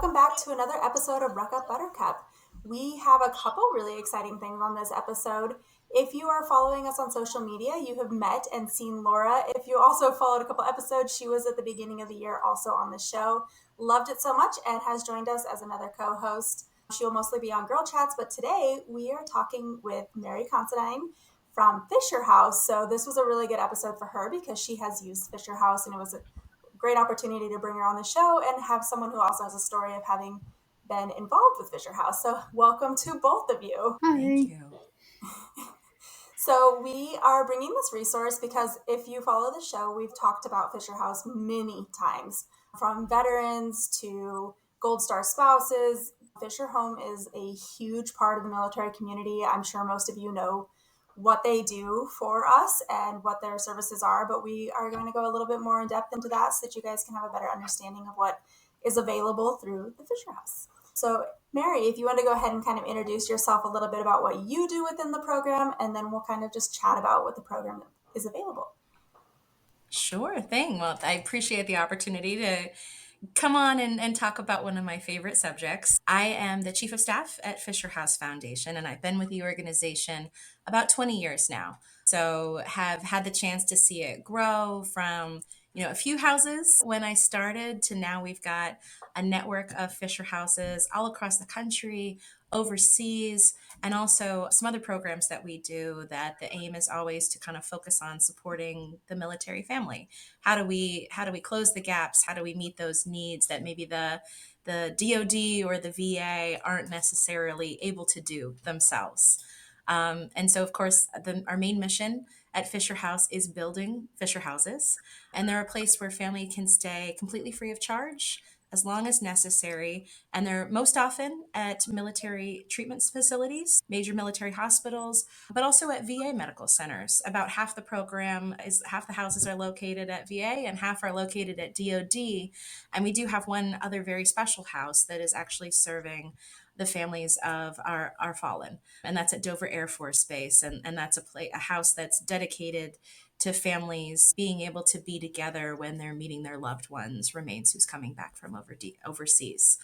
welcome back to another episode of Ruck Up Buttercup. We have a couple really exciting things on this episode. If you are following us on social media, you have met and seen Laura. If you also followed a couple episodes, she was at the beginning of the year also on the show. Loved it so much and has joined us as another co-host. She will mostly be on Girl Chats, but today we are talking with Mary Considine from Fisher House. So this was a really good episode for her because she has used Fisher House, and it was a great opportunity to bring her on the show and have someone who also has a story of having been involved with Fisher House. So welcome to both of you. Thank Hi. you. So we are bringing this resource because if you follow the show, we've talked about Fisher House many times, from veterans to Gold Star spouses. Fisher Home is a huge part of the military community. I'm sure most of you know what they do for us and what their services are, but we are going to go a little bit more in depth into that so that you guys can have a better understanding of what is available through the Fisher House. So, Mary, if you want to go ahead and kind of introduce yourself a little bit about what you do within the program, and then we'll kind of just chat about what the program is available. Sure thing. Well, I appreciate the opportunity to come on and talk about one of my favorite subjects. I am the Chief of Staff at Fisher House Foundation, and I've been with the organization about 20 years now. So have had the chance to see it grow from, a few houses when I started to now we've got a network of Fisher houses all across the country, overseas, and also some other programs that we do that the aim is always to kind of focus on supporting the military family. How do we close the gaps? How do we meet those needs that maybe the DoD or the VA aren't necessarily able to do themselves? And so, of course, our main mission at Fisher House is building Fisher houses, and they're a place where family can stay completely free of charge as long as necessary. And they're most often at military treatment facilities, major military hospitals, but also at VA medical centers. About half the houses are located at VA and half are located at DoD. And we do have one other very special house that is actually serving the families of our fallen. And that's at Dover Air Force Base. And that's a house that's dedicated to families being able to be together when they're meeting their loved ones, remains who's coming back from overseas.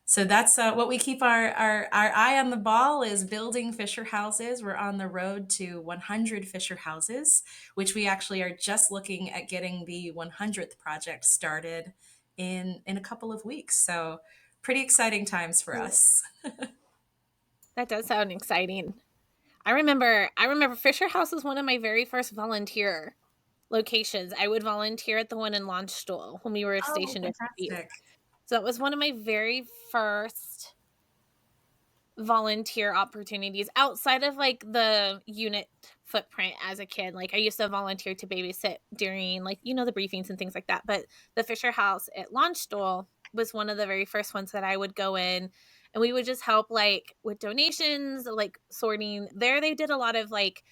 So that's what we keep our eye on the ball is building Fisher houses. We're on the road to 100 Fisher houses, which we actually are just looking at getting the 100th project started in a couple of weeks. So pretty exciting times for us. That does sound exciting. I remember Fisher House was one of my very first volunteer locations. I would volunteer at the one in Launchstoel when we were Oh, stationed overseas. fantastic. So that was one of my very first volunteer opportunities outside of like the unit footprint as a kid. Like I used to volunteer to babysit during the briefings and things like that. But the Fisher House at Launchstoel was one of the very first ones that I would go in, and we would just help like with donations, like sorting. There they did a lot of like,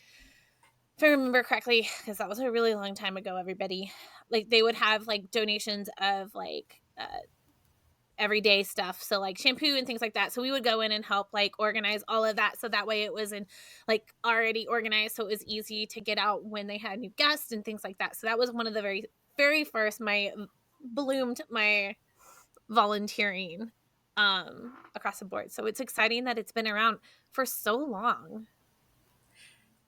if I remember correctly, because that was a really long time ago, everybody, like they would have like donations of like everyday stuff, so like shampoo and things like that. So we would go in and help like organize all of that, so that way it was in like already organized, so it was easy to get out when they had new guests and things like that. So that was one of the very very first my bloomed my volunteering across the board. So it's exciting that it's been around for so long.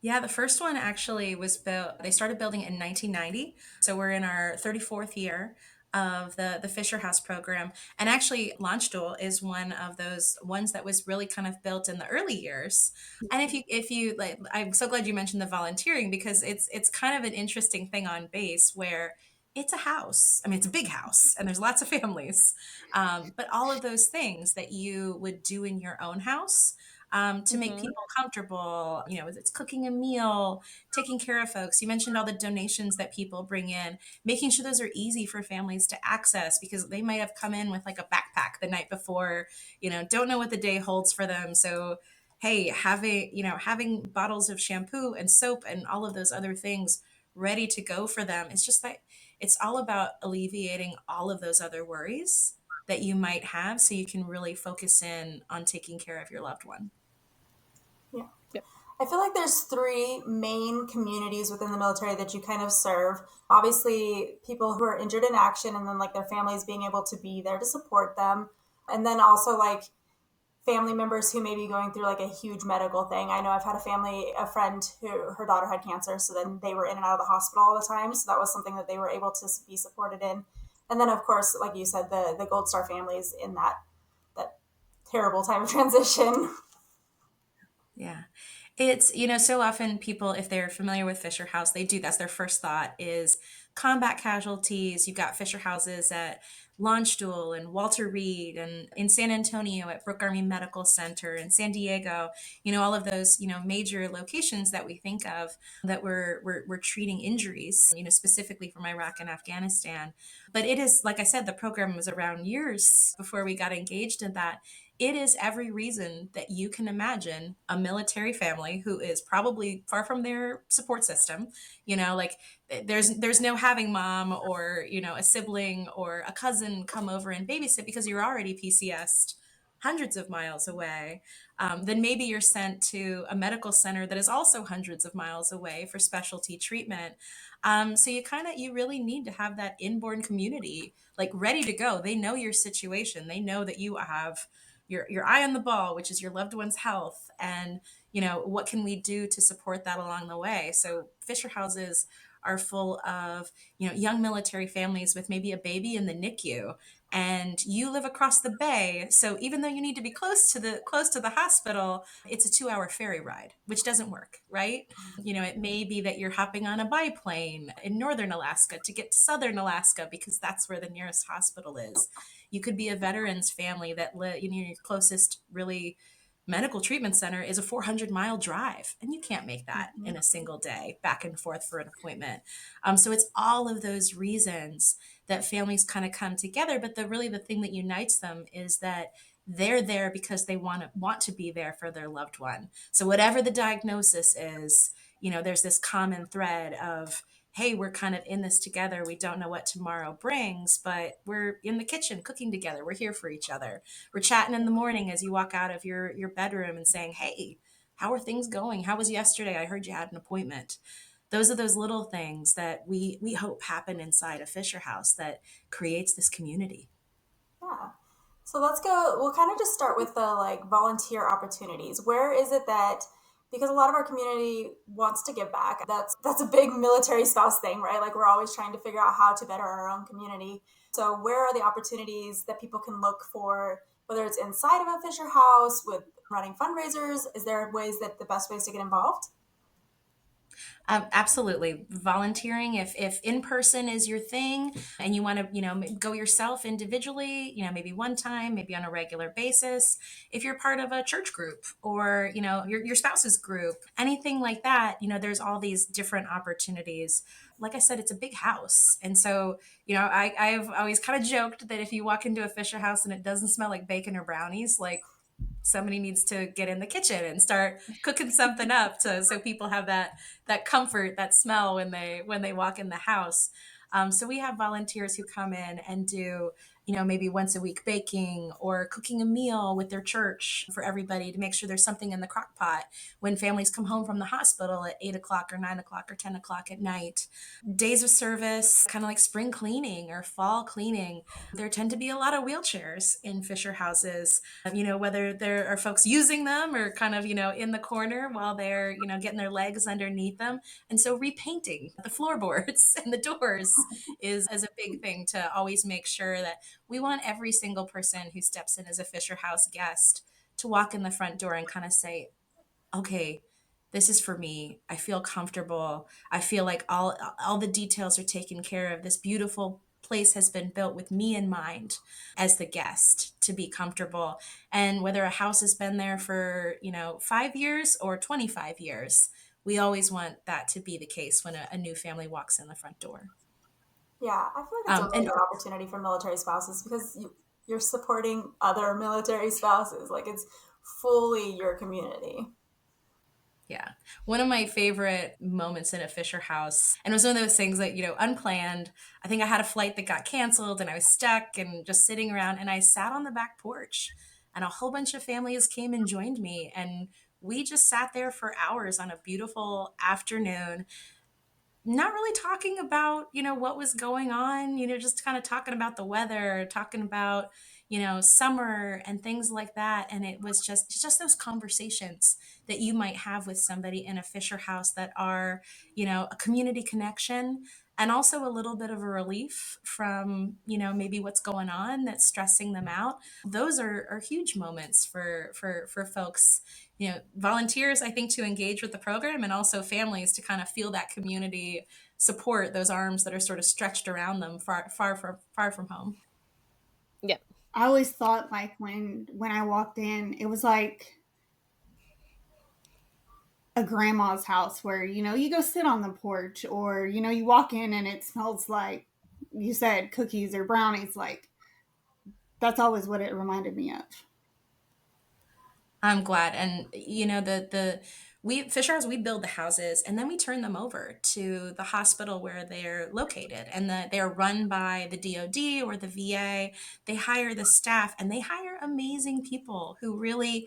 Yeah, the first one actually was built, they started building it in 1990. So we're in our 34th year of the Fisher House program. And actually, Launchstoel is one of those ones that was really kind of built in the early years. And if you like, I'm so glad you mentioned the volunteering because it's kind of an interesting thing on base where it's a house. I mean, it's a big house and there's lots of families. But all of those things that you would do in your own house to make Mm-hmm. people comfortable, it's cooking a meal, taking care of folks. You mentioned all the donations that people bring in, making sure those are easy for families to access because they might have come in with like a backpack the night before, don't know what the day holds for them. So, hey, having bottles of shampoo and soap and all of those other things ready to go for them. It's just that it's all about alleviating all of those other worries that you might have so you can really focus in on taking care of your loved one. Yeah. Yep. I feel like there's three main communities within the military that you kind of serve. Obviously, people who are injured in action, and then like their families being able to be there to support them. And then also like family members who may be going through like a huge medical thing. I know I've had a friend who her daughter had cancer, so then they were in and out of the hospital all the time. So that was something that they were able to be supported in. And then of course, like you said, the Gold Star families in that terrible time of transition. Yeah. It's, so often people, if they're familiar with Fisher House, they do. That's their first thought is combat casualties. You've got Fisher Houses at Launch Duel and Walter Reed and in San Antonio at Brooke Army Medical Center and San Diego, all of those, major locations that we think of that we're treating injuries, specifically from Iraq and Afghanistan. But it is, like I said, the program was around years before we got engaged in that. It is every reason that you can imagine a military family who is probably far from their support system. Like there's no having mom or, a sibling or a cousin come over and babysit because you're already PCSed hundreds of miles away. Then maybe you're sent to a medical center that is also hundreds of miles away for specialty treatment. So you really need to have that inborn community like ready to go. They know your situation. They know that you have your eye on the ball, which is your loved one's health, and what can we do to support that along the way. So Fisher houses are full of young military families with maybe a baby in the NICU, and you live across the bay, so even though you need to be close to the hospital, it's a 2-hour ferry ride, which doesn't work, right? It may be that you're hopping on a biplane in northern Alaska to get to southern Alaska because that's where the nearest hospital is. You could be a veterans family that your closest really medical treatment center is a 400-mile drive, and you can't make that in a single day back and forth for an appointment. So it's all of those reasons that families kind of come together, but the thing that unites them is that they're there because they want to be there for their loved one. So whatever the diagnosis is, there's this common thread of, hey, we're kind of in this together. We don't know what tomorrow brings, but we're in the kitchen cooking together. We're here for each other. We're chatting in the morning as you walk out of your bedroom and saying, hey, how are things going? How was yesterday? I heard you had an appointment. Those are those little things that we hope happen inside a Fisher House that creates this community. Yeah. So let's go. We'll kind of just start with the like volunteer opportunities. Where is it that, because a lot of our community wants to give back. That's a big military spouse thing, right? Like we're always trying to figure out how to better our own community. So where are the opportunities that people can look for, whether it's inside of a Fisher House with running fundraisers? Is there ways that the best ways to get involved? Absolutely. Volunteering, if in person is your thing and you want to, go yourself individually, maybe one time, maybe on a regular basis. If you're part of a church group or, your spouse's group, anything like that, there's all these different opportunities. Like I said, it's a big house. And so, I've always kind of joked that if you walk into a Fisher House and it doesn't smell like bacon or brownies, like somebody needs to get in the kitchen and start cooking something up so people have that comfort, that smell when they walk in the house. So we have volunteers who come in and do, maybe once a week baking or cooking a meal with their church for everybody to make sure there's something in the crock pot when families come home from the hospital at 8 o'clock or 9 o'clock or 10 o'clock at night. Days of service, kind of like spring cleaning or fall cleaning. There tend to be a lot of wheelchairs in Fisher houses, whether there are folks using them or kind of, in the corner while they're, getting their legs underneath them. And so repainting the floorboards and the doors is a big thing to always make sure that we want every single person who steps in as a Fisher House guest to walk in the front door and kind of say, okay, this is for me. I feel comfortable. I feel like all the details are taken care of. This beautiful place has been built with me in mind as the guest to be comfortable. And whether a house has been there for, 5 years or 25 years, we always want that to be the case when a new family walks in the front door. Yeah, I feel like it's a really good opportunity for military spouses because you're supporting other military spouses. Like it's fully your community. Yeah. One of my favorite moments in a Fisher House, and it was one of those things that, unplanned. I think I had a flight that got canceled and I was stuck and just sitting around, and I sat on the back porch and a whole bunch of families came and joined me, and we just sat there for hours on a beautiful afternoon, not really talking about, what was going on, just kind of talking about the weather, talking about, summer and things like that. And it was just those conversations that you might have with somebody in a Fisher house that are, a community connection, and also a little bit of a relief from, maybe what's going on that's stressing them out. Those are huge moments for folks, volunteers, I think, to engage with the program, and also families to kind of feel that community support, those arms that are sort of stretched around them far from home. Yeah. I always thought like when I walked in, it was like a grandma's house where, you go sit on the porch, or, you walk in and it smells like, you said, cookies or brownies. Like, that's always what it reminded me of. I'm glad. And we Fisher House, we build the houses and then we turn them over to the hospital where they're located, and they're run by the DoD or the VA. They hire the staff, and they hire amazing people who really,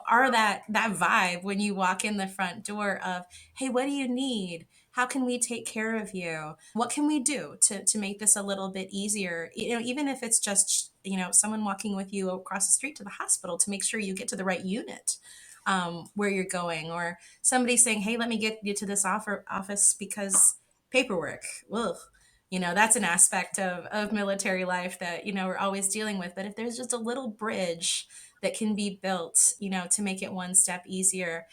are that vibe when you walk in the front door of, hey, what do you need? How can we take care of you? What can we do to make this a little bit easier? Even if it's just, someone walking with you across the street to the hospital to make sure you get to the right unit, where you're going, or somebody saying, hey, let me get you to this office because paperwork. Ugh. That's an aspect of military life that, we're always dealing with. But if there's just a little bridge that can be built, to make it one step easier,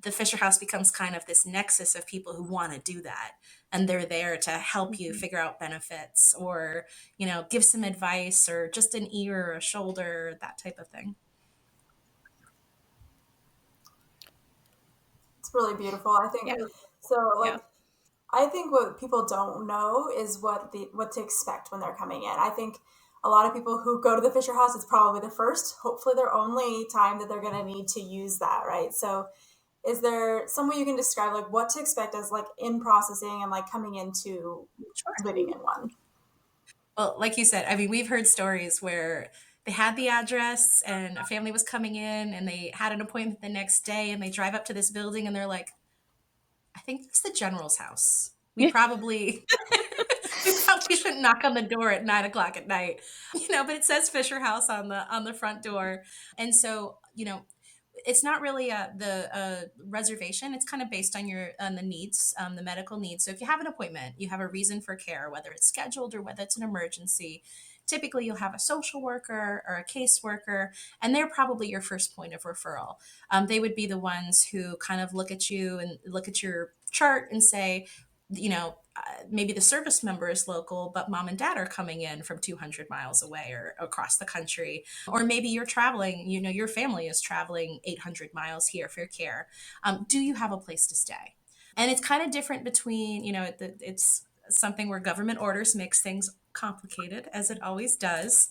the Fisher House becomes kind of this nexus of people who want to do that. And they're there to help you figure out benefits, or, give some advice, or just an ear or a shoulder, that type of thing. It's really beautiful. I think so. Like, Yeah. I think what people don't know is what to expect when they're coming in. I think a lot of people who go to the Fisher House, it's probably the first, hopefully their only time that they're going to need to use that, right? So is there some way you can describe like what to expect as like in processing and like coming into living in one? Well, like you said, I mean, we've heard stories where they had the address and a family was coming in and they had an appointment the next day, and they drive up to this building and they're like, I think it's the general's house. We probably shouldn't knock on the door at 9 o'clock at night, but it says Fisher House on the front door. And so, it's not really the reservation. It's kind of based on the needs, the medical needs. So if you have an appointment, you have a reason for care, whether it's scheduled or whether it's an emergency. Typically, you'll have a social worker or a caseworker, and they're probably your first point of referral. They would be the ones who kind of look at you and look at your chart and say, maybe the service member is local, but mom and dad are coming in from 200 miles away or across the country. Or maybe you're traveling, your family is traveling 800 miles here for care. Do you have a place to stay? And it's kind of different between, it's something where government orders makes things complicated, as it always does.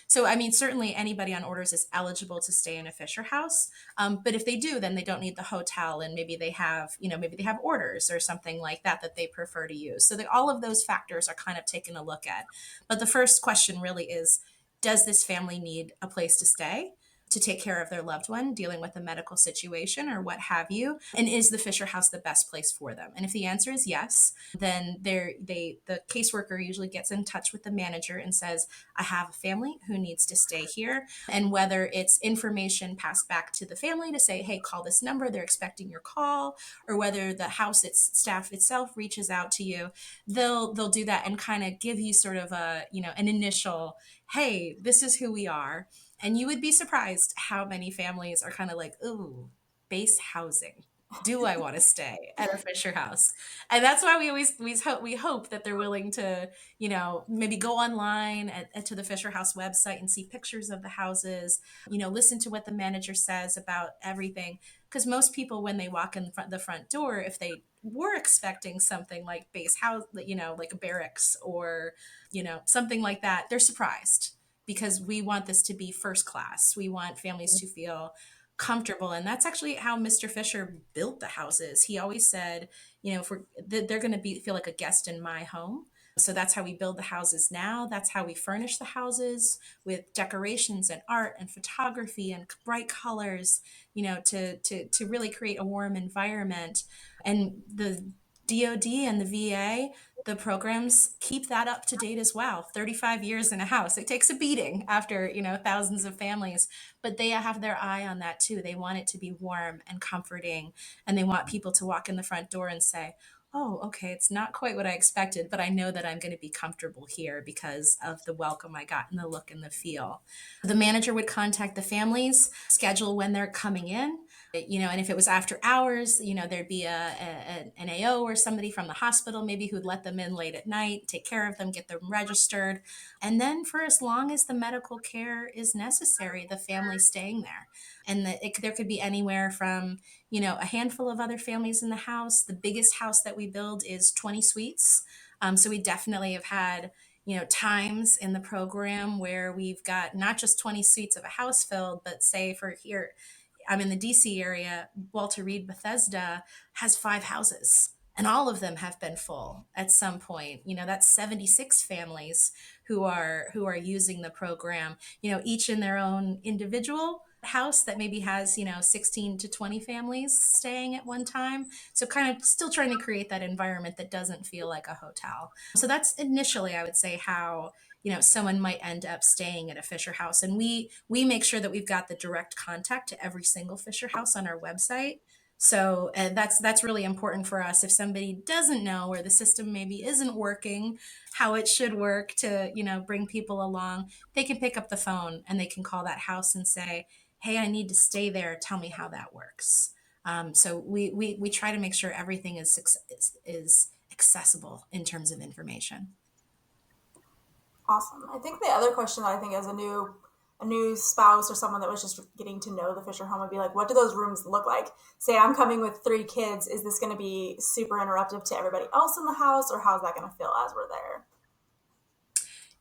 So, I mean, certainly anybody on orders is eligible to stay in a Fisher House. But if they do, then they don't need the hotel, and maybe they have, maybe they have orders or something like that they prefer to use. So all of those factors are kind of taken a look at. But the first question really is, does this family need a place to stay to take care of their loved one dealing with a medical situation or what have you? And is the Fisher House the best place for them? And if the answer is yes, then the caseworker usually gets in touch with the manager and says, I have a family who needs to stay here. And whether it's information passed back to the family to say, hey, call this number, they're expecting your call, or whether the house staff itself reaches out to you, they'll do that and kind of give you sort of an initial, hey, this is who we are. And you would be surprised how many families are kind of like, ooh, base housing. Do I want to stay at a Fisher House? And that's why we hope that they're willing to, maybe go online to the Fisher House website and see pictures of the houses, listen to what the manager says about everything. Because most people, when they walk in the front door, if they were expecting something like base house, like a barracks or, something like that, they're surprised, because we want this to be first class. We want families to feel comfortable. And that's actually how Mr. Fisher built the houses. He always said, if they're going to feel like a guest in my home. So that's how we build the houses now. That's how we furnish the houses, with decorations and art and photography and bright colors, to really create a warm environment. And the DoD and the VA, the programs keep that up to date as well. 35 years in a house. It takes a beating after, thousands of families, but they have their eye on that too. They want it to be warm and comforting, and they want people to walk in the front door and say, oh, okay, it's not quite what I expected, but I know that I'm going to be comfortable here because of the welcome I got and the look and the feel. The manager would contact the families, schedule when they're coming in, and if it was after hours, there'd be an AO or somebody from the hospital maybe who'd let them in late at night, take care of them, get them registered. And then for as long as the medical care is necessary, the family's staying there. And there could be anywhere from, a handful of other families in the house. The biggest house that we build is 20 suites. So we definitely have had, times in the program where we've got not just 20 suites of a house filled, but say for here, I'm in the DC area, Walter Reed Bethesda has 5 houses, and all of them have been full at some point. That's 76 families who are using the program, each in their own individual house that maybe has 16 to 20 families staying at one time. So kind of still trying to create that environment that doesn't feel like a hotel. So that's initially, I would say, how someone might end up staying at a Fisher House. And we make sure that we've got the direct contact to every single Fisher House on our website. So that's really important for us. If somebody doesn't know, or the system maybe isn't working how it should work to bring people along, they can pick up the phone and they can call that house and say, hey, I need to stay there, tell me how that works. So we try to make sure everything is accessible in terms of information. Awesome. I think the other question that I think as a new spouse or someone that was just getting to know the Fisher home would be like, what do those rooms look like? Say I'm coming with 3 kids. Is this going to be super interruptive to everybody else in the house, or how's that going to feel as we're there?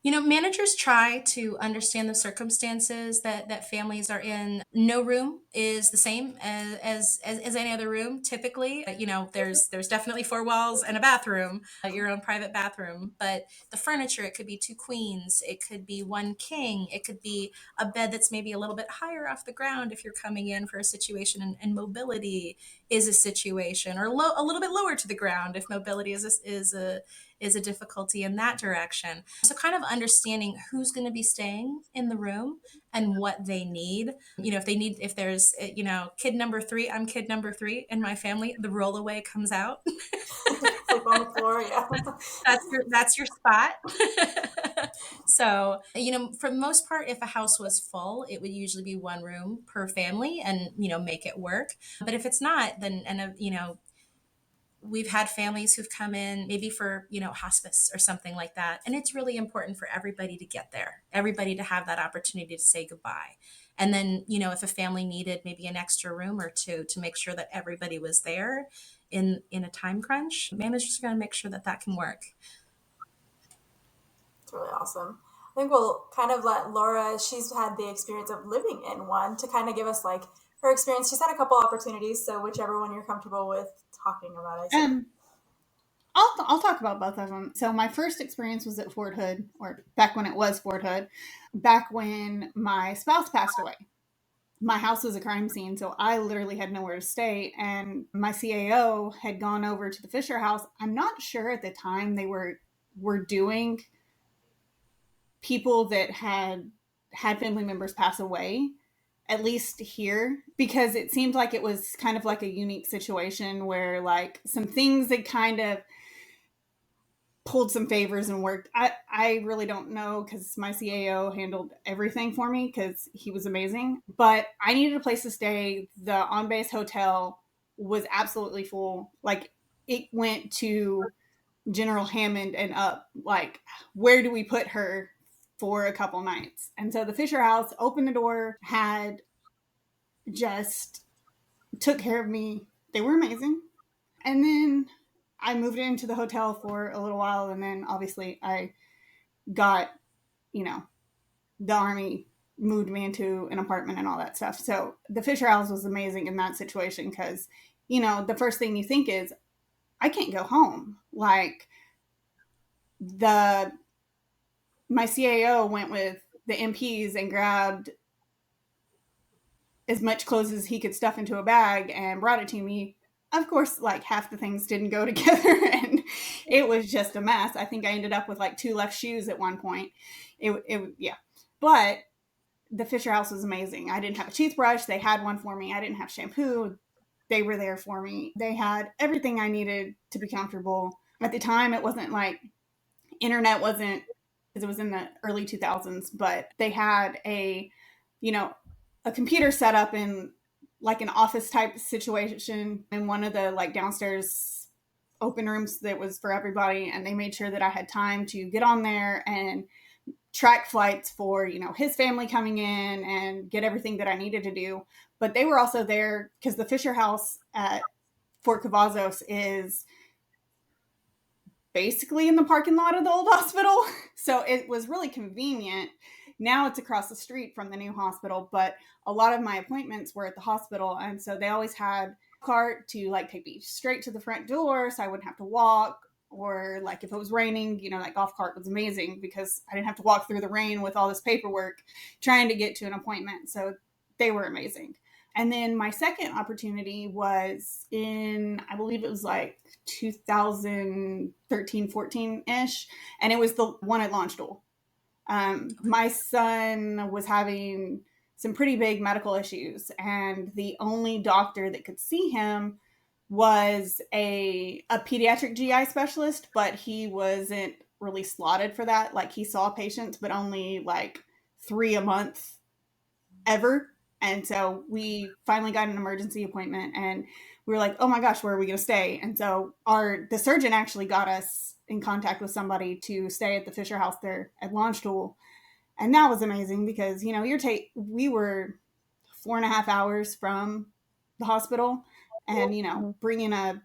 Managers try to understand the circumstances that families are in. No room is the same as any other room. Typically, there's definitely 4 walls and a bathroom, your own private bathroom. But the furniture, it could be 2 queens, it could be 1 king, it could be a bed that's maybe a little bit higher off the ground if you're coming in for a situation and mobility is a situation, or a little bit lower to the ground if mobility is a difficulty in that direction. So kind of understanding who's going to be staying in the room and what they need. If there's, kid number 3, I'm kid number 3 in my family, the rollaway comes out. Sleep on the floor, yeah. That's your spot. So, for the most part, if a house was full, it would usually be 1 room per family and, make it work. But if it's not, then, we've had families who've come in maybe for, hospice or something like that. And it's really important for everybody to get there, everybody to have that opportunity to say goodbye. And then, if a family needed maybe an extra room or 2 to make sure that everybody was there in a time crunch, managers are going to make sure that can work. It's really awesome. I think we'll kind of let Laura, she's had the experience of living in one, to kind of give us like her experience. She's had a couple opportunities, so whichever one you're comfortable with talking about. I'll talk about both of them. So my first experience was at Fort Hood, or back when it was Fort Hood, back when my spouse passed away. My house was a crime scene, so I literally had nowhere to stay. And my CAO had gone over to the Fisher House. I'm not sure at the time they were doing people that had family members pass away, at least here, because it seemed like it was kind of like a unique situation where like some things that kind of pulled some favors and worked. I really don't know, because my CAO handled everything for me because he was amazing. But I needed a place to stay. The on-base hotel was absolutely full. Like, it went to General Hammond and up. Like, where do we put her for a couple nights? And so the Fisher House opened the door, had just took care of me. They were amazing. And then I moved into the hotel for a little while, and then obviously I got, the Army moved me into an apartment and all that stuff. So the Fisher House was amazing in that situation because, the first thing you think is, I can't go home. Like, my CAO went with the MPs and grabbed as much clothes as he could stuff into a bag and brought it to me. Of course, like half the things didn't go together and it was just a mess. I think I ended up with like 2 left shoes at one point. Yeah. But the Fisher House was amazing. I didn't have a toothbrush. They had one for me. I didn't have shampoo. They were there for me. They had everything I needed to be comfortable. At the time, it wasn't like internet wasn't, because it was in the early 2000s, but they had a computer set up in like an office type situation in one of the like downstairs open rooms that was for everybody. And they made sure that I had time to get on there and track flights for, his family coming in and get everything that I needed to do. But they were also there because the Fisher House at Fort Cavazos is basically in the parking lot of the old hospital. So it was really convenient. Now it's across the street from the new hospital, but a lot of my appointments were at the hospital. And so they always had a cart to like take me straight to the front door so I wouldn't have to walk. Or like if it was raining, that golf cart was amazing because I didn't have to walk through the rain with all this paperwork trying to get to an appointment. So they were amazing. And then my second opportunity was in, I believe it was like 2013, 14-ish. And it was the one at Launch Duel. My son was having some pretty big medical issues. And the only doctor that could see him was a pediatric GI specialist, but he wasn't really slotted for that. Like he saw patients, but only like 3 a month ever. And so we finally got an emergency appointment and we were like, oh my gosh, where are we going to stay? And so the surgeon actually got us in contact with somebody to stay at the Fisher House there at Launch Duel. And that was amazing because, we were 4.5 hours from the hospital and, bringing a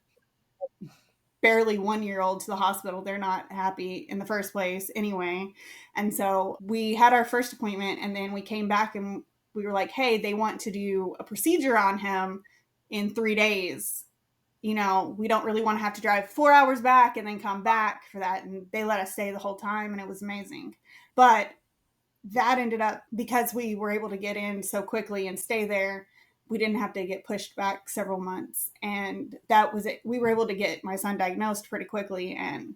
barely 1-year-old to the hospital, they're not happy in the first place anyway. And so we had our first appointment and then we came back and we were like, hey, they want to do a procedure on him in 3 days. We don't really want to have to drive 4 hours back and then come back for that. And they let us stay the whole time and it was amazing. But that ended up, because we were able to get in so quickly and stay there, we didn't have to get pushed back several months. And that was it. We were able to get my son diagnosed pretty quickly and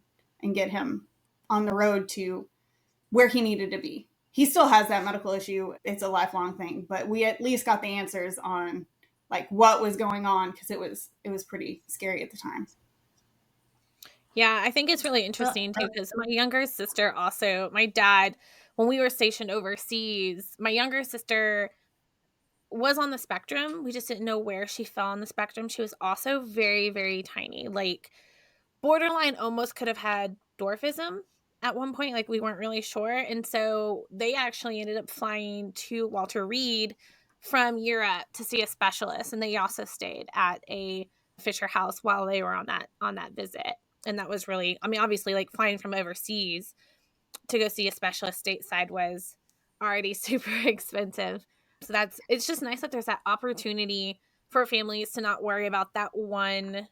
get him on the road to where he needed to be. He still has that medical issue. It's a lifelong thing, but we at least got the answers on like what was going on because it was pretty scary at the time. Yeah, I think it's really interesting too because my younger sister also, my dad, when we were stationed overseas, my younger sister was on the spectrum. We just didn't know where she fell on the spectrum. She was also very, very tiny, like borderline almost could have had dwarfism at one point. Like we weren't really sure. And so they actually ended up flying to Walter Reed from Europe to see a specialist. And they also stayed at a Fisher House while they were on that visit. And that was really, obviously like flying from overseas to go see a specialist stateside was already super expensive. So it's just nice that there's that opportunity for families to not worry about that one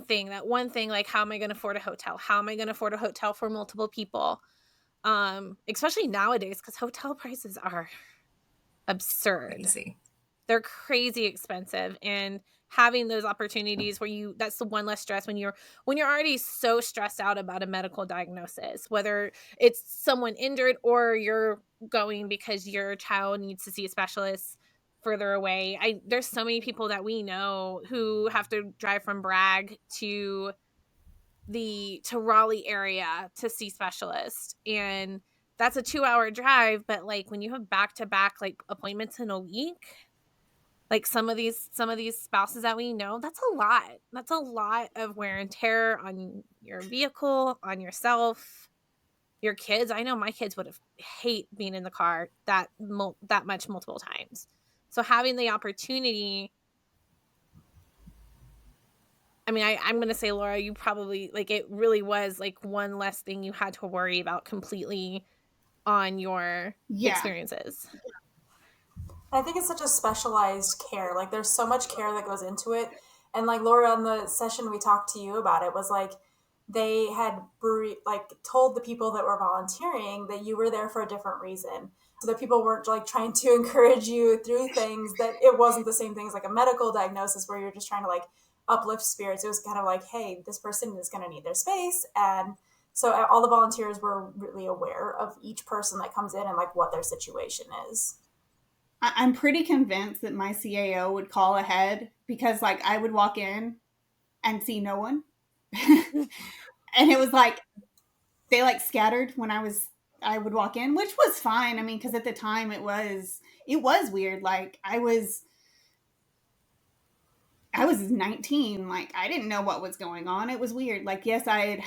thing, like, how am I going to afford a hotel? How am I going to afford a hotel for multiple people? Especially nowadays, because hotel prices are absurd. Crazy. They're crazy expensive. And having those opportunities where that's the one less stress when you're already so stressed out about a medical diagnosis, whether it's someone injured or you're going because your child needs to see a specialist further away. There's so many people that we know who have to drive from Bragg to Raleigh area to see specialists, and that's a 2-hour drive. But like when you have back-to-back like appointments in a week, like some of these spouses that we know, that's a lot of wear and tear on your vehicle, on yourself, your kids. I know my kids would have hate being in the car that much multiple times. So having the opportunity, I'm going to say, Laura, you probably, like, it really was like one less thing you had to worry about completely on your experiences. I think it's such a specialized care. Like there's so much care that goes into it. And like Laura, on the session we talked to you about, it was like, they had told the people that were volunteering that you were there for a different reason, so that people weren't like trying to encourage you through things, that it wasn't the same thing as like a medical diagnosis where you're just trying to like uplift spirits. It was kind of like, hey, this person is going to need their space. And so all the volunteers were really aware of each person that comes in and like what their situation is. I'm pretty convinced that my CAO would call ahead, because like I would walk in and see no one. And it was like they like scattered when I would walk in, which was fine. I mean, because at the time it was weird. Like I was 19. Like I didn't know what was going on. It was weird. Like, yes, I had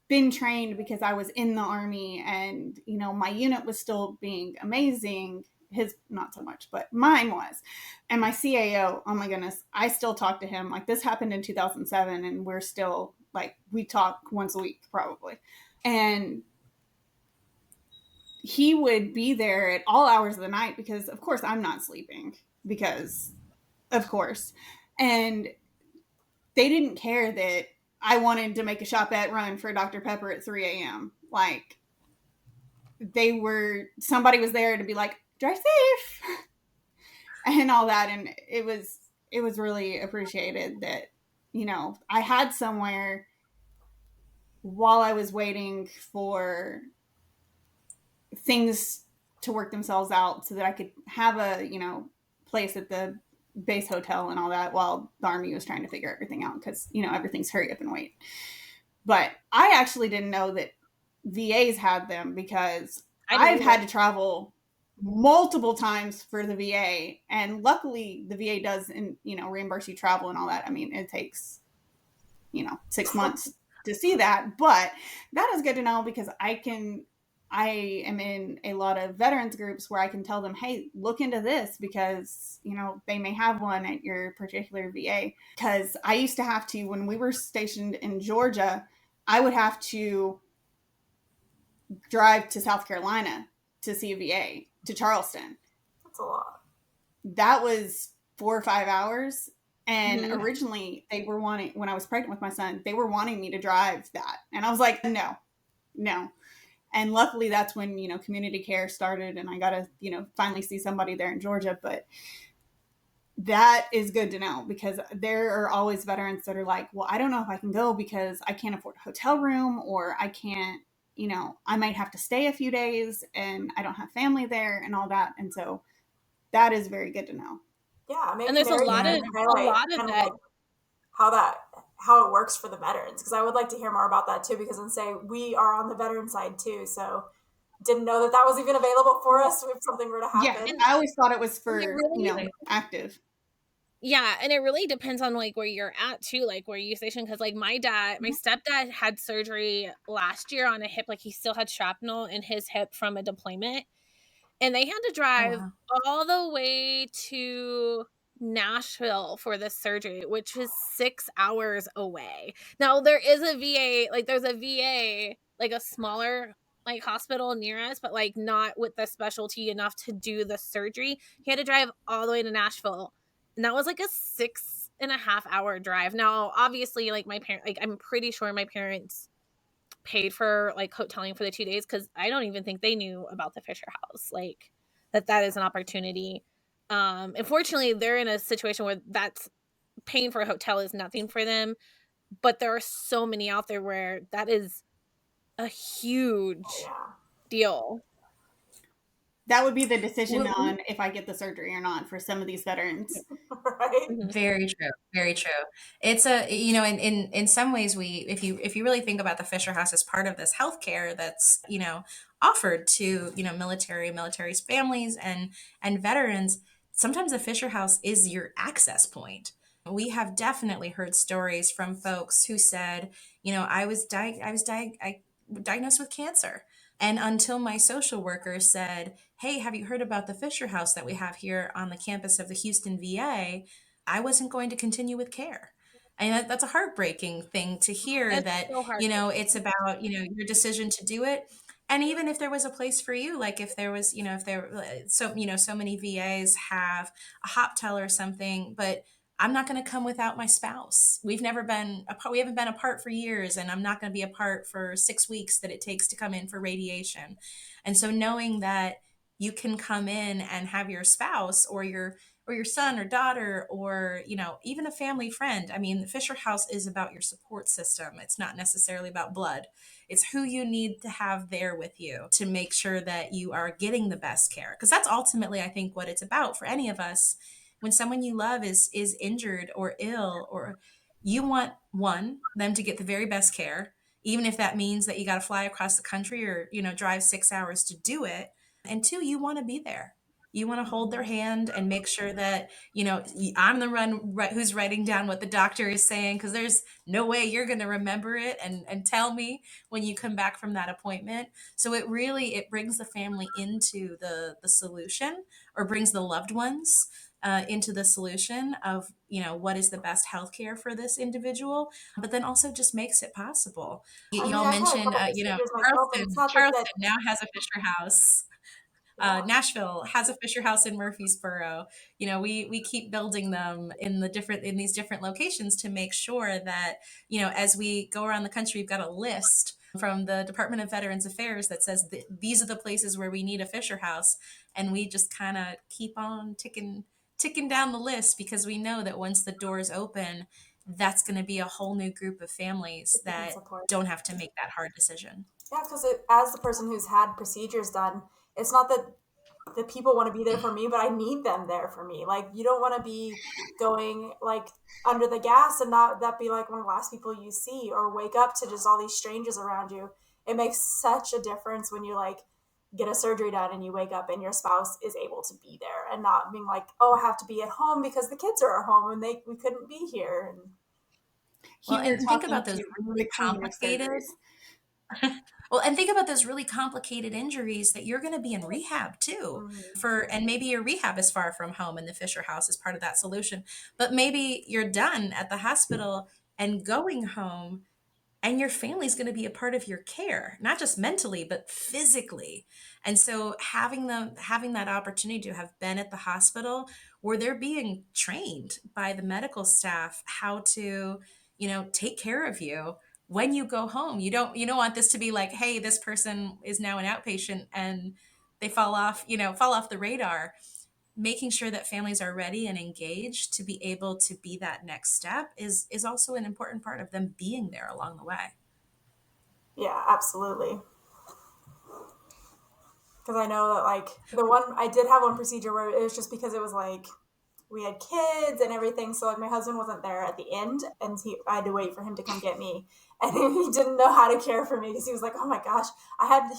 been trained because I was in the Army, and you know my unit was still being amazing. His not so much, but mine was. And my CAO, oh my goodness, I still talk to him. Like this happened in 2007, and we're still like, we talk once a week probably. And he would be there at all hours of the night because of course I'm not sleeping, because of course. And they didn't care that I wanted to make a shopette run for Dr. Pepper at 3 a.m. Like somebody was there to be like, drive safe and all that. And it was really appreciated that, you know, I had somewhere while I was waiting for things to work themselves out so that I could have a, you know, place at the base hotel and all that while the Army was trying to figure everything out, because, you know, everything's hurry up and wait. But I actually didn't know that VAs had them, because I've had to travel multiple times for the VA, and luckily the VA does, and you know, reimburse you travel and all that. I mean, it takes, you know, 6 months to see that, but that is good to know, because I am in a lot of veterans groups where I can tell them, hey, look into this, because, you know, they may have one at your particular VA. Because I used to have to, when we were stationed in Georgia, I would have to drive to South Carolina to see a VA, to Charleston. That's a lot. That was 4 or 5 hours. And originally they were wanting, when I was pregnant with my son, they were wanting me to drive that. And I was like, no. And luckily that's when, you know, community care started, and I got to, you know, finally see somebody there in Georgia. But that is good to know, because there are always veterans that are like, well, I don't know if I can go because I can't afford a hotel room, or I can't, you know, I might have to stay a few days and I don't have family there and all that. And so that is very good to know. Yeah, maybe and there's a lot of that. Like how it works for the veterans, because I would like to hear more about that too, because we are on the veteran side too, so didn't know that was even available for us if something were to happen. Yeah, I always thought it was for really, you know, active. Yeah, and it really depends on like where you're at too, like where you stationed, because like my stepdad had surgery last year on a hip, like he still had shrapnel in his hip from a deployment, and they had to drive all the way to Nashville for this surgery, which is 6 hours away. Now there is a VA, like there's a VA, like a smaller like hospital near us, but like not with the specialty enough to do the surgery. He had to drive all the way to Nashville, and that was like a 6.5 hour drive. Now obviously like my parents, like I'm pretty sure my parents paid for like hoteling for the 2 days, because I don't even think they knew about the Fisher House, like that is an opportunity. Unfortunately they're in a situation where that's paying for a hotel is nothing for them, but there are so many out there where that is a huge deal. That would be the decision on if I get the surgery or not for some of these veterans. Right? Very true. Very true. It's a, you know, in some ways if you really think about the Fisher House as part of this healthcare that's, you know, offered to, you know, military's families and veterans, sometimes the Fisher House is your access point. We have definitely heard stories from folks who said, you know, I was diagnosed with cancer. And until my social worker said, hey, have you heard about the Fisher House that we have here on the campus of the Houston VA? I wasn't going to continue with care. And that's a heartbreaking thing to hear, that, so you know, it's about, you know, your decision to do it. And even if there was a place for you, like if there was, you know, so many VAs have a hop tell or something, but I'm not going to come without my spouse. We've never been apart. We haven't been apart for years, and I'm not going to be apart for 6 weeks that it takes to come in for radiation. And so knowing that you can come in and have your spouse or your son or daughter or, you know, even a family friend. I mean, the Fisher House is about your support system. It's not necessarily about blood. It's who you need to have there with you to make sure that you are getting the best care. Because that's ultimately, I think, what it's about for any of us. When someone you love is injured or ill, or you want them to get the very best care, even if that means that you got to fly across the country or, you know, drive 6 hours to do it. And two, you want to be there. You want to hold their hand and make sure that, you know, I'm the one who's writing down what the doctor is saying, because there's no way you're going to remember it and tell me when you come back from that appointment. So it brings the family into the solution, or brings the loved ones into the solution of, you know, what is the best healthcare for this individual, but then also just makes it possible. I mean, Y'all I've had a mentioned, couple you know, procedures myself, and it's not that Charleston now has a Fisher House. yeah. Nashville has a Fisher House in Murfreesboro. You know, we keep building them in these different locations to make sure that, you know, as we go around the country, we've got a list from the Department of Veterans Affairs that says these are the places where we need a Fisher House, and we just kind of keep on ticking down the list, because we know that once the doors open, that's going to be a whole new group of families You can that support. don't have to make that hard decision. Yeah, because as the person who's had procedures done, it's not that the people want to be there for me, but I need them there for me. Like, you don't want to be going like under the gas and not that be like one of the last people you see, or wake up to just all these strangers around you. It makes such a difference when you like get a surgery done and you wake up and your spouse is able to be there, and not being like, oh, I have to be at home because the kids are at home and we couldn't be here. And Well, Here and think talking about those to really between your complicated surgeries. Well, and think about those really complicated injuries that you're going to be in rehab too. And maybe your rehab is far from home and the Fisher House is part of that solution. But maybe you're done at the hospital and going home, and your family's going to be a part of your care, not just mentally but physically. And so having that opportunity to have been at the hospital where they're being trained by the medical staff how to, you know, take care of you when you go home. You don't want this to be like, hey, this person is now an outpatient and they fall off the radar. Making sure that families are ready and engaged to be able to be that next step is also an important part of them being there along the way. yeah, absolutely. Because I know that like the one I did have one procedure where it was just because it was like we had kids and everything, so like my husband wasn't there at the end, and I had to wait for him to come get me, and he didn't know how to care for me because he was like, oh my gosh,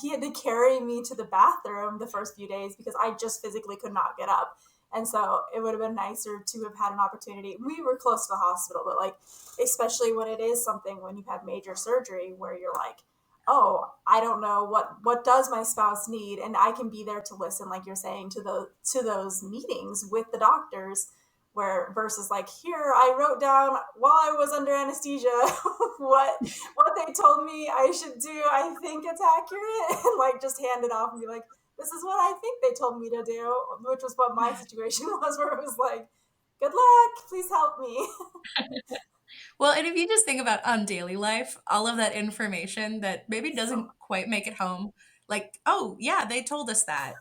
he had to carry me to the bathroom the first few days because I just physically could not get up. And so it would have been nicer to have had an opportunity. We were close to the hospital, but like, especially when it is something when you've had major surgery where you're like, oh, I don't know what does my spouse need, and I can be there to listen, like you're saying, to those meetings with the doctors, where versus like, here I wrote down while I was under anesthesia what they told me I should do. I think it's accurate, and like just hand it off and be like, this is what I think they told me to do, which was what my situation was, where it was like, good luck, please help me. Well, and if you just think about on daily life, all of that information that maybe doesn't So, quite make it home, like, oh, yeah, they told us that,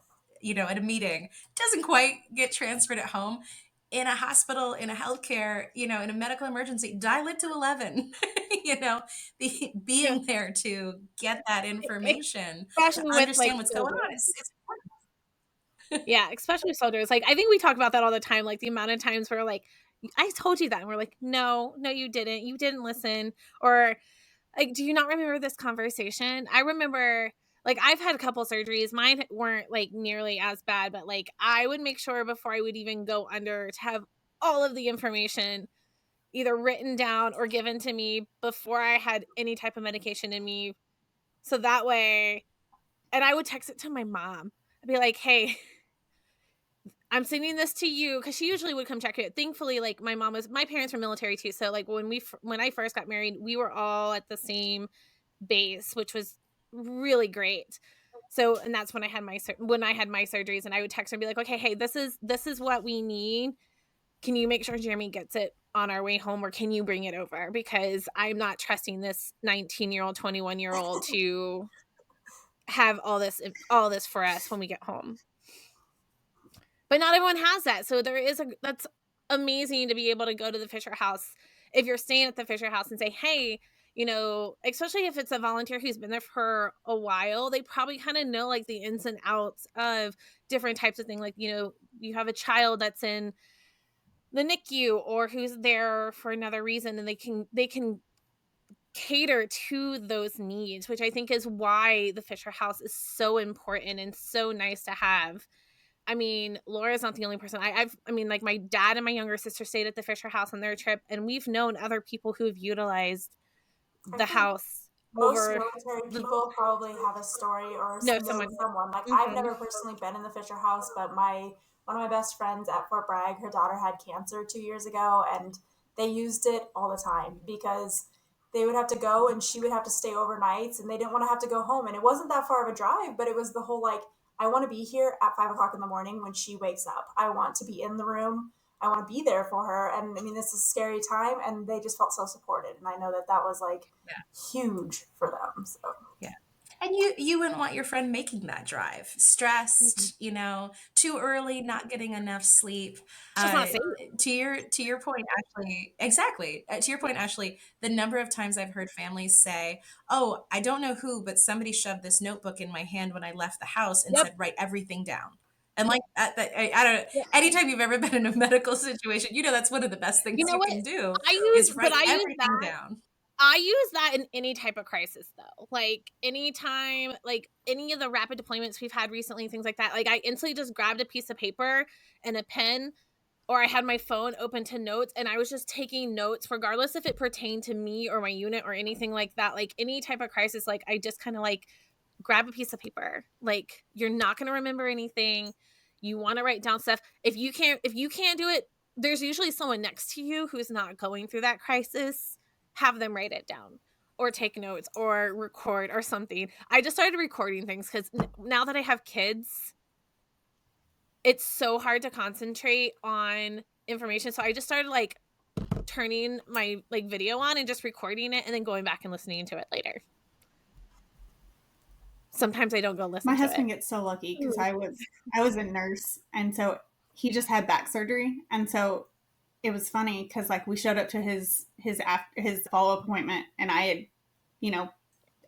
you know, at a meeting, doesn't quite get transferred at home. In a hospital, in a healthcare, you know, in a medical emergency, dial it to 11, you know, Yeah, being there to get that information, to especially with like understand what's going on. soldiers. It's Yeah, especially with soldiers. Like I think we talk about that all the time. Like the amount of times where like I told you that, and we're like, no, you didn't. You didn't listen. Or like, do you not remember this conversation? I remember. Like I've had a couple surgeries. Mine weren't like nearly as bad, but like I would make sure before I would even go under to have all of the information either written down or given to me before I had any type of medication in me. So that way, and I would text it to my mom. I'd be like, hey, I'm sending this to you, because she usually would come check it. Thankfully, like my parents were military too. So like when I first got married, we were all at the same base, which was really great. So, and that's when I had my surgeries, and I would text her and be like, okay, hey, this is what we need. can you make sure Jeremy gets it on our way home, or can you bring it over? Because I'm not trusting this 19-year-old, 21-year-old to have all this for us when we get home. But not everyone has that. So that's amazing to be able to go to the Fisher House if you're staying at the Fisher House and say, hey, you know, especially if it's a volunteer who's been there for a while, they probably kind of know like the ins and outs of different types of things. Like, you know, you have a child that's in the NICU or who's there for another reason, and they can cater to those needs, which I think is why the Fisher House is so important and so nice to have. I mean, Laura's not the only person. I mean, like my dad and my younger sister stayed at the Fisher House on their trip, and we've known other people who've utilized the house most over military people probably have a story or know someone. Like I've never personally been in the Fisher House, but one of my best friends at Fort Bragg, her daughter had cancer 2 years ago, and they used it all the time because they would have to go and she would have to stay overnights, and they didn't want to have to go home. And it wasn't that far of a drive, but it was the whole like, I want to be here at 5 o'clock in the morning when she wakes up. I want to be in the room. I want to be there for her. And I mean, this is a scary time, and they just felt so supported. And I know that was like huge for them. So yeah. And you wouldn't want your friend making that drive, stressed, you know, too early, not getting enough sleep. Just not safe. To your point, Ashley, exactly. To your point, Ashley, the number of times I've heard families say, "Oh, I don't know who, but somebody shoved this notebook in my hand when I left the house and said write everything down." And like I don't. Anytime you've ever been in a medical situation, you know that's one of the best things you can do is write everything down. I use that in any type of crisis though. Like anytime, like any of the rapid deployments we've had recently, things like that, like I instantly just grabbed a piece of paper and a pen, or I had my phone open to notes, and I was just taking notes regardless if it pertained to me or my unit or anything like that. Like any type of crisis, like I just kind of like grab a piece of paper. Like you're not going to remember anything. You want to write down stuff. If you can't do it, there's usually someone next to you who's not going through that crisis. Have them write it down or take notes or record or something. I just started recording things because now that I have kids, it's so hard to concentrate on information. So I just started like turning my like video on and just recording it and then going back and listening to it later. Sometimes I don't go listen to it. My husband gets so lucky because I was a nurse, and so he just had back surgery, and so it was funny because like we showed up to his follow-up appointment, and I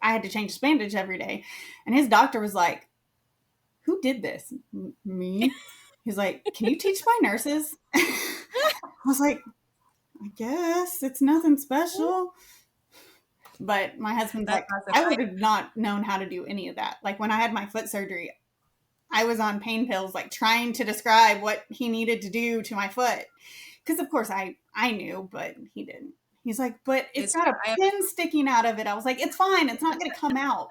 had to change his bandage every day, and his doctor was like, "Who did this?" Me. He's like, "Can you teach my nurses?" I was like, "I guess it's nothing special." But my husband's like, I would have not known how to do any of that. Like when I had my foot surgery, I was on pain pills, like trying to describe what he needed to do to my foot. Because of course I knew, but he didn't. He's like, but it's got a pin sticking out of it. I was like, it's fine. It's not going to come out.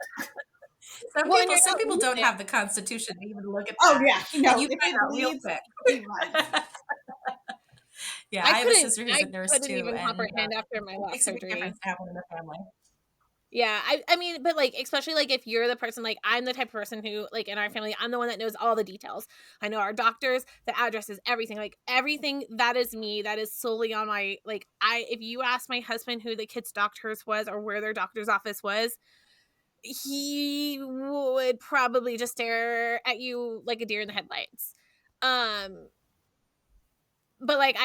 Some people don't have the constitution to even look at that. Oh yeah, you find out real quick. Yeah, I have a sister who's a nurse too. I couldn't even comprehend after my last surgery. It's a big difference to have one in the family. Yeah, I mean, but like, especially like if you're the person, like I'm the type of person who, like in our family, I'm the one that knows all the details. I know our doctors, the addresses, everything, like everything. That is me. That is solely on my, like, if you ask my husband who the kids' doctors was or where their doctor's office was, he would probably just stare at you like a deer in the headlights. But like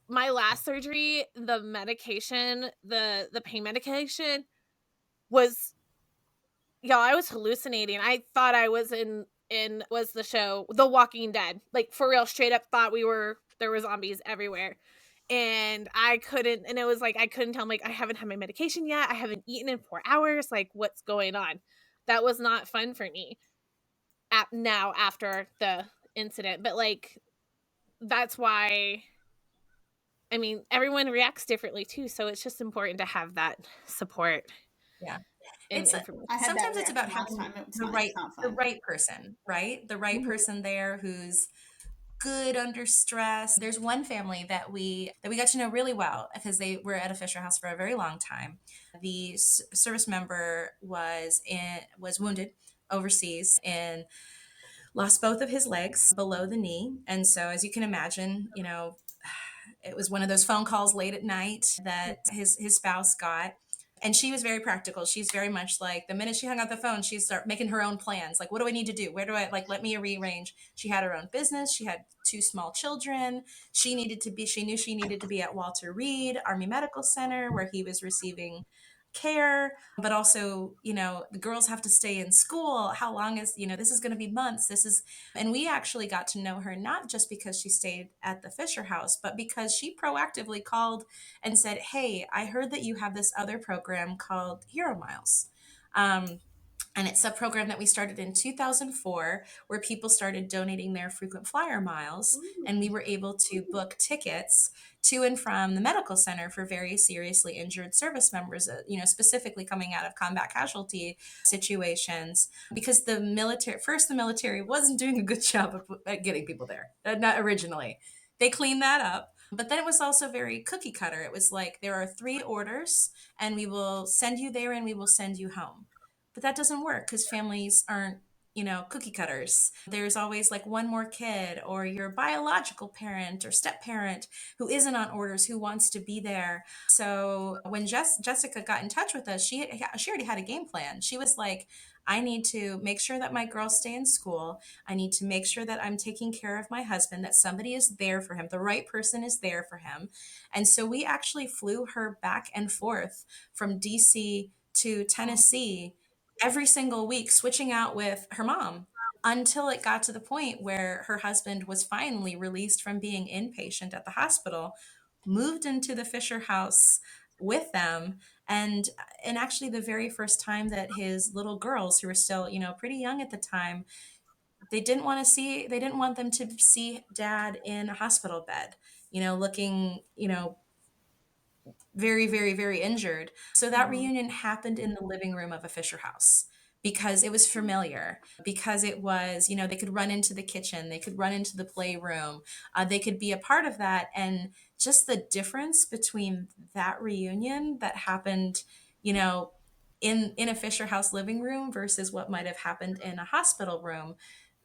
my last surgery, the medication, the pain medication was, I was hallucinating. I thought I was in was the show The Walking Dead. Like for real, straight up thought there were zombies everywhere. And I couldn't tell him, like, I haven't had my medication yet. I haven't eaten in 4 hours. Like, what's going on? That was not fun for me now after the incident. But like, that's why, I mean, everyone reacts differently too. So it's just important to have that support. Yeah. Sometimes it's about having the right person, right? The right person there who's good under stress. There's one family that we got to know really well because they were at a Fisher House for a very long time. The service member was wounded overseas and lost both of his legs below the knee. And so as you can imagine, it was one of those phone calls late at night that his spouse got. And she was very practical. She's very much like, the minute she hung up the phone, she'd start making her own plans. Like, what do I need to do? Where do I, like, let me rearrange. She had her own business. She had 2 small children. She knew she needed to be at Walter Reed Army Medical Center, where he was receiving care, but also, the girls have to stay in school. How long is, this is going to be months. And we actually got to know her not just because she stayed at the Fisher House, but because she proactively called and said, "Hey, I heard that you have this other program called Hero Miles." And it's a program that we started in 2004 where people started donating their frequent flyer miles. And we were able to book tickets to and from the medical center for very seriously injured service members, specifically coming out of combat casualty situations, because the military wasn't doing a good job at getting people there, not originally. They cleaned that up. But then it was also very cookie cutter. It was like, there are 3 orders and we will send you there and we will send you home. But that doesn't work because families aren't, cookie cutters. There's always like one more kid or your biological parent or step parent who isn't on orders, who wants to be there. So when Jessica got in touch with us, she already had a game plan. She was like, I need to make sure that my girls stay in school. I need to make sure that I'm taking care of my husband, that somebody is there for him. The right person is there for him. And so we actually flew her back and forth from DC to Tennessee every single week, switching out with her mom, until it got to the point where her husband was finally released from being inpatient at the hospital, moved into the Fisher House with them. And actually, the very first time that his little girls, who were still, pretty young at the time, they didn't want them to see dad in a hospital bed, looking, very, very, very injured. So that reunion happened in the living room of a Fisher House because it was familiar, because it was, they could run into the kitchen, they could run into the playroom, they could be a part of that. And just the difference between that reunion that happened, in a Fisher House living room versus what might have happened in a hospital room,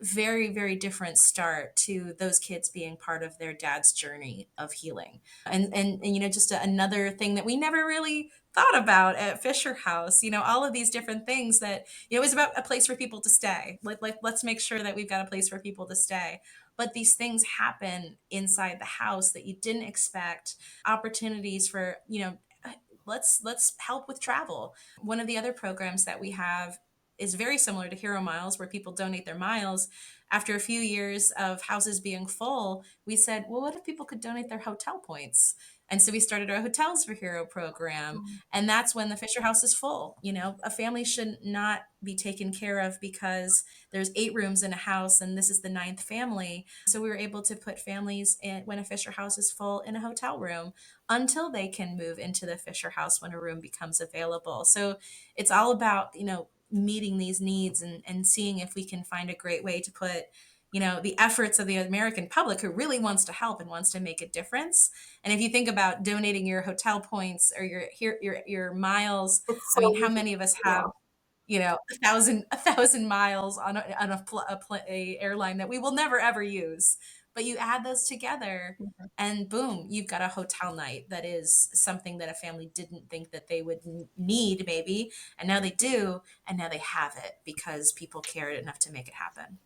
very, very different start to those kids being part of their dad's journey of healing. And just another thing that we never really thought about at Fisher House, all of these different things that, it was about a place for people to stay. Like, let's make sure that we've got a place for people to stay. But these things happen inside the house that you didn't expect. Opportunities for, let's help with travel. One of the other programs that we have is very similar to Hero Miles, where people donate their miles. After a few years of houses being full, we said, well, what if people could donate their hotel points? And so we started our Hotels for Hero program. And that's when the Fisher House is full. A family should not be taken care of because there's 8 rooms in a house and this is the 9th family. So we were able to put families in, when a Fisher House is full, in a hotel room until they can move into the Fisher House when a room becomes available. So it's all about, meeting these needs and seeing if we can find a great way to put, the efforts of the American public who really wants to help and wants to make a difference. And if you think about donating your hotel points or your miles, It's I so mean, how many of us have, 1,000 miles on a airline that we will never ever use? But you add those together, and boom, you've got a hotel night that is something that a family didn't think that they would need, maybe, and now they do, and now they have it because people cared enough to make it happen.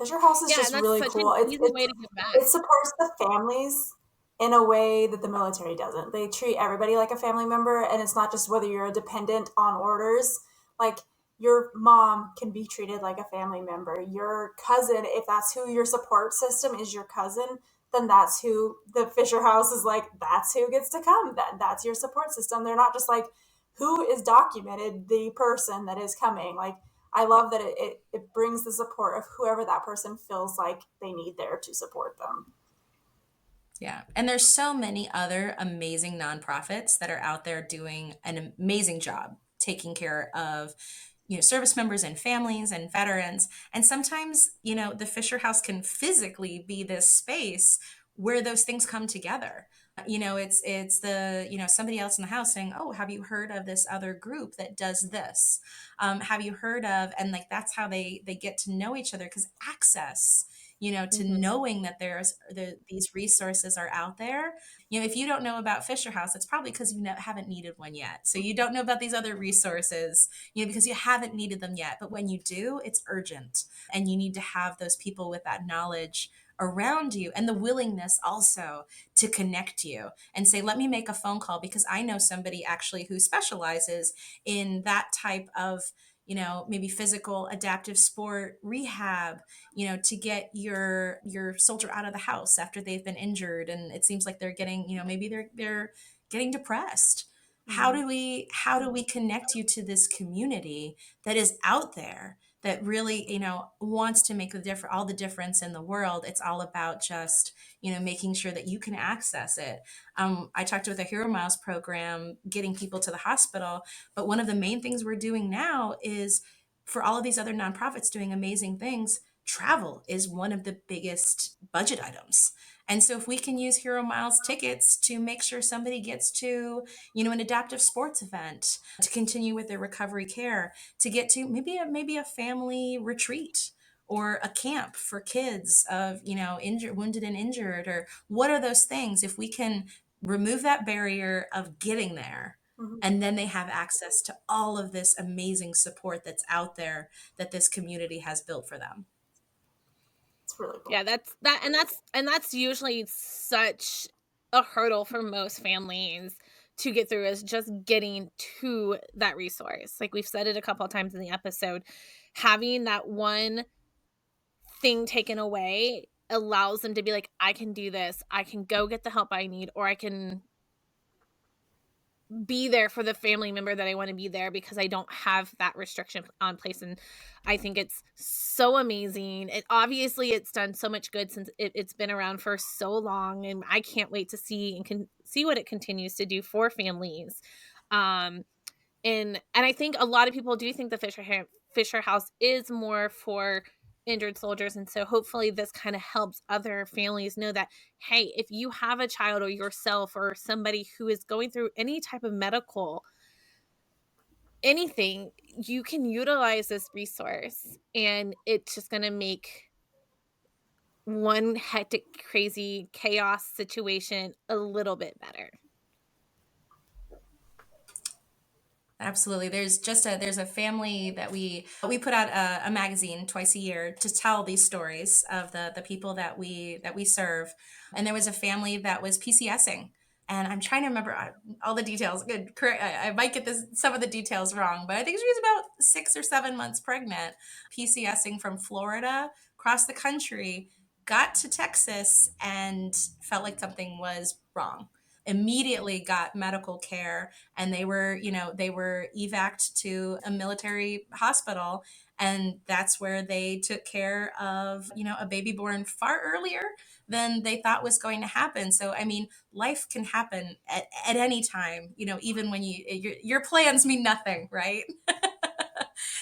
Fisher House is Yeah, just and that's really such cool. an easy way to give back. It supports the families in a way that the military doesn't. They treat everybody like a family member, and it's not just whether you're a dependent on orders. Like, your mom can be treated like a family member. Your cousin, if that's who your support system is, your cousin, then that's who the Fisher House is like, that's who gets to come. That's your support system. They're not just like, who is documented, the person that is coming. Like, I love that it brings the support of whoever that person feels like they need there to support them. Yeah. And there's so many other amazing nonprofits that are out there doing an amazing job taking care of, service members and families and veterans. And sometimes, the Fisher House can physically be this space where those things come together. It's the, somebody else in the house saying, oh, have you heard of this other group that does this? Have you heard of, and like, that's how they get to know each other, because access to knowing that these resources are out there. If you don't know about Fisher House, it's probably because you haven't needed one yet. So you don't know about these other resources, because you haven't needed them yet. But when you do, it's urgent. And you need to have those people with that knowledge around you and the willingness also to connect you and say, let me make a phone call, because I know somebody actually who specializes in that type of maybe physical adaptive sport rehab, to get your soldier out of the house after they've been injured and it seems like they're getting, maybe they're getting depressed. How do we connect you to this community that is out there that really, wants to make all the difference in the world? It's all about just, making sure that you can access it. I talked with a Hero Miles program, getting people to the hospital, but one of the main things we're doing now is, for all of these other nonprofits doing amazing things, travel is one of the biggest budget items. And so if we can use Hero Miles tickets to make sure somebody gets to, an adaptive sports event, to continue with their recovery care, to get to maybe a family retreat or a camp for kids of, injured, wounded and injured, or what are those things? If we can remove that barrier of getting there, and then they have access to all of this amazing support that's out there that this community has built for them. It's really cool. Yeah, that's usually such a hurdle for most families to get through, is just getting to that resource. Like we've said it a couple of times in the episode, having that one thing taken away allows them to be like, I can do this. I can go get the help I need, or I can be there for the family member that I want to be there because I don't have that restriction on place. And I think it's so amazing. It's done so much good since it's been around for so long, and I can't wait to see and can see what it continues to do for families. And I think a lot of people do think the Fisher House is more for injured soldiers, and so hopefully this kind of helps other families know that, hey, if you have a child or yourself or somebody who is going through any type of medical anything, you can utilize this resource, and it's just going to make one hectic, crazy chaos situation a little bit better. Absolutely. There's a family that we put out a magazine twice a year to tell these stories of the people that we serve. And there was a family that was PCSing. And I'm trying to remember all the details. Good, correct. I might get some of the details wrong, but I think she was about 6 or 7 months pregnant, PCSing from Florida across the country, got to Texas and felt like something was wrong. Immediately got medical care, and they were evac'd to a military hospital, and that's where they took care of a baby born far earlier than they thought was going to happen. So I mean, life can happen at any time, even when your plans mean nothing, right?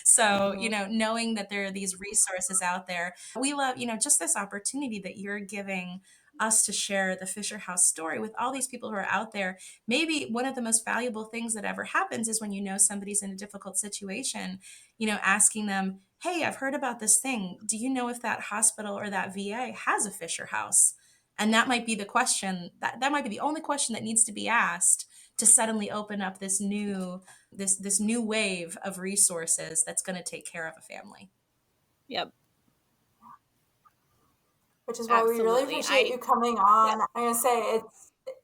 So, knowing that there are these resources out there, we love, just this opportunity that you're giving us to share the Fisher House story with all these people who are out there. Maybe one of the most valuable things that ever happens is when somebody's in a difficult situation, asking them, hey, I've heard about this thing. Do you know if that hospital or that VA has a Fisher House? And that might be the question, that might be the only question that needs to be asked to suddenly open up this new wave of resources that's going to take care of a family. Yep. Which is why we really appreciate you coming on. Yeah. I'm going to say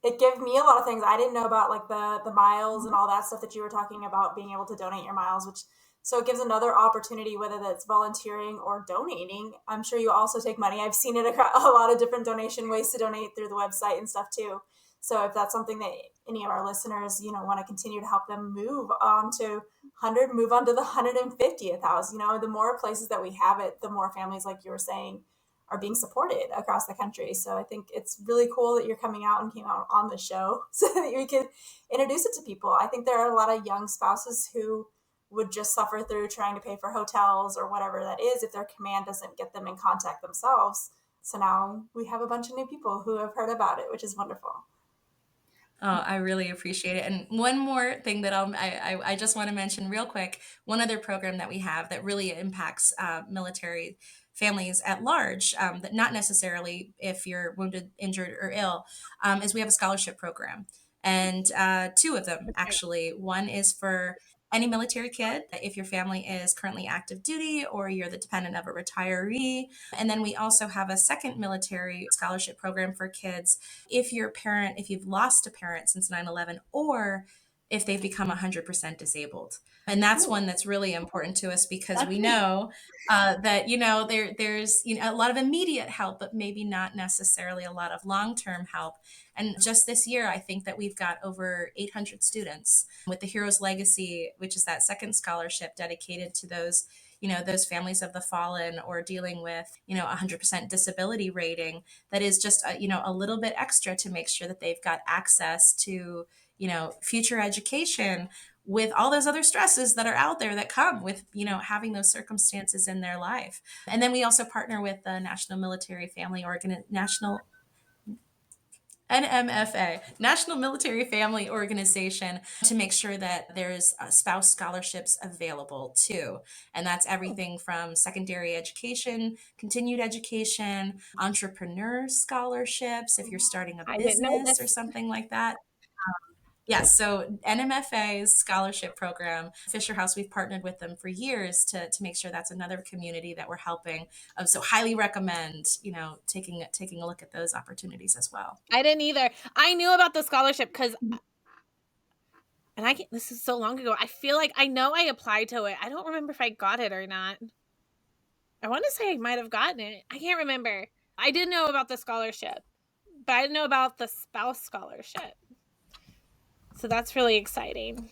it gave me a lot of things. I didn't know about like the miles and all that stuff that you were talking about, being able to donate your miles, so it gives another opportunity, whether that's volunteering or donating. I'm sure you also take money. I've seen it across a lot of different donation ways to donate through the website and stuff too. So if that's something that any of our listeners, want to continue to help them move on to 100, move on to the 150th house, the more places that we have it, the more families, like you were saying, are being supported across the country. So I think it's really cool that you're coming out and came out on the show so that we can introduce it to people. I think there are a lot of young spouses who would just suffer through trying to pay for hotels or whatever that is if their command doesn't get them in contact themselves. So now we have a bunch of new people who have heard about it, which is wonderful. Oh, I really appreciate it. And one more thing that I just want to mention real quick, one other program that we have that really impacts military families at large, that not necessarily if you're wounded, injured, or ill, is we have a scholarship program. And two of them, actually. One is for any military kid, if your family is currently active duty or you're the dependent of a retiree. And then we also have a second military scholarship program for kids if you're a parent, if you've lost a parent since 9/11, or if they've become 100% disabled. And that's one that's really important to us because we know that, there's a lot of immediate help, but maybe not necessarily a lot of long-term help. And just this year, I think that we've got over 800 students with the Heroes Legacy, which is that second scholarship dedicated to those families of the fallen or dealing with, 100% disability rating. That is just, a little bit extra to make sure that they've got access to, future education with all those other stresses that are out there that come with, having those circumstances in their life. And then we also partner with the National Military Family National NMFA, National Military Family Organization, to make sure that there's spouse scholarships available too. And that's everything from secondary education, continued education, entrepreneur scholarships, if you're starting a I didn't know business or this. something like that. Yes, so NMFA's scholarship program, Fisher House, we've partnered with them for years to make sure that's another community that we're helping. So highly recommend, taking a look at those opportunities as well. I didn't either. I knew about the scholarship because, and this is so long ago. I feel like I know I applied to it. I don't remember if I got it or not. I want to say I might have gotten it. I can't remember. I did know about the scholarship, but I didn't know about the spouse scholarship. So that's really exciting.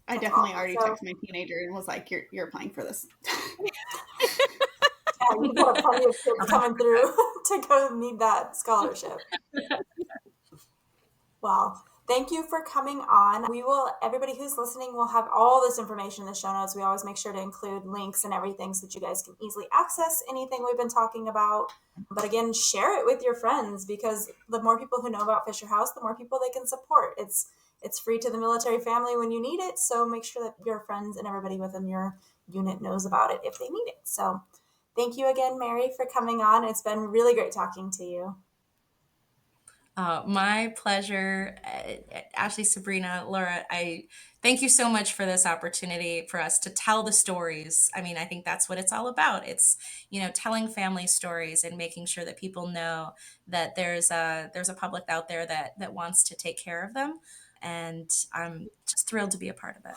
I definitely already texted my teenager and was like, "You're applying for this." Yeah, you've got plenty of kids coming through to go need that scholarship. Well, thank you for coming on. Everybody who's listening will have all this information in the show notes. We always make sure to include links and everything so that you guys can easily access anything we've been talking about. But again, share it with your friends, because the more people who know about Fisher House, the more people they can support. It's free to the military family when you need it. So make sure that your friends and everybody within your unit knows about it if they need it. So thank you again, Mary, for coming on. It's been really great talking to you. My pleasure. Ashley, Sabrina, Laura, I thank you so much for this opportunity for us to tell the stories. I mean, I think that's what it's all about. It's, telling family stories and making sure that people know that there's a public out there that wants to take care of them. And I'm just thrilled to be a part of it.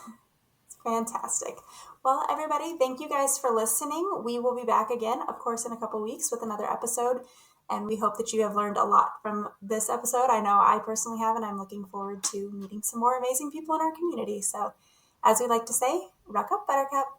Fantastic. Well, everybody, thank you guys for listening. We will be back again, of course, in a couple weeks with another episode. And we hope that you have learned a lot from this episode. I know I personally have, and I'm looking forward to meeting some more amazing people in our community. So, as we like to say, Ruck Up Buttercup.